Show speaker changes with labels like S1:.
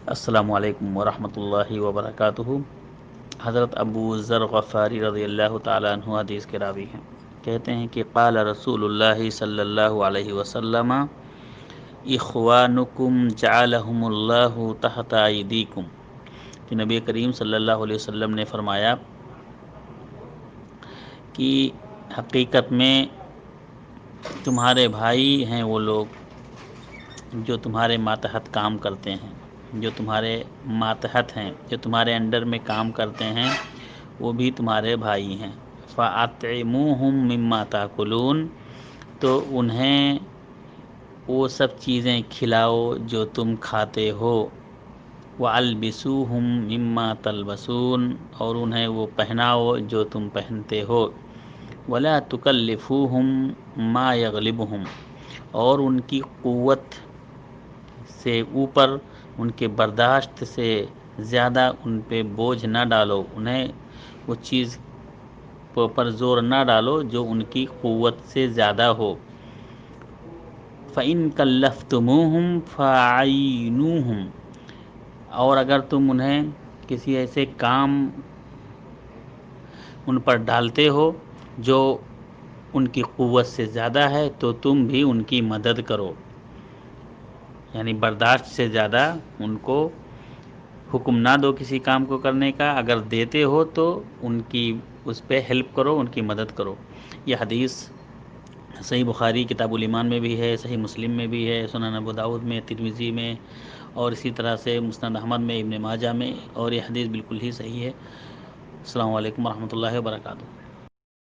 S1: السلام علیکم ورحمۃ اللہ وبرکاتہ۔ حضرت ابو ذر غفاری رضی اللہ تعالیٰ عنہ حدیث کے راوی ہیں، کہتے ہیں کہ قال رسول اللہ صلی اللہ علیہ وسلم اخوانکم جعلہم اللہ تحت ایدیکم، کہ نبی کریم صلی اللہ علیہ وسلم نے فرمایا کہ حقیقت میں تمہارے بھائی ہیں وہ لوگ جو تمہارے ماتحت کام کرتے ہیں، جو تمہارے ماتحت ہیں، جو تمہارے انڈر میں کام کرتے ہیں، وہ بھی تمہارے بھائی ہیں۔ فَأَطْعِمُوهُم مِّمَّا تَأْكُلُونَ، تو انہیں وہ سب چیزیں کھلاؤ جو تم کھاتے ہو۔ وَأَلْبِسُوهُم مِّمَّا تَلْبَسُونَ، اور انہیں وہ پہناؤ جو تم پہنتے ہو۔ وَلَا تُكَلِّفُوهُم مَّا يَغْلِبُهُمْ، اور ان کی قوت سے اوپر، ان کے برداشت سے زیادہ ان پہ بوجھ نہ ڈالو، انہیں وہ چیز پر زور نہ ڈالو جو ان کی قوت سے زیادہ ہو۔ فَإِن كَلَّفْتُمُوهُمْ فَأَعِينُوهُمْ، اور اگر تم انہیں کسی ایسے کام ان پر ڈالتے ہو جو ان کی قوت سے زیادہ ہے تو تم بھی ان کی مدد کرو، یعنی برداشت سے زیادہ ان کو حکم نہ دو کسی کام کو کرنے کا، اگر دیتے ہو تو ان کی اس پہ ہیلپ کرو، ان کی مدد کرو۔ یہ حدیث صحیح بخاری کتاب الایمان میں بھی ہے، صحیح مسلم میں بھی ہے، سنن ابو داؤد میں، ترمذی میں، اور اسی طرح سے مسند احمد میں، ابن ماجہ میں، اور یہ حدیث بالکل ہی صحیح ہے۔ السلام علیکم ورحمۃ اللہ وبرکاتہ۔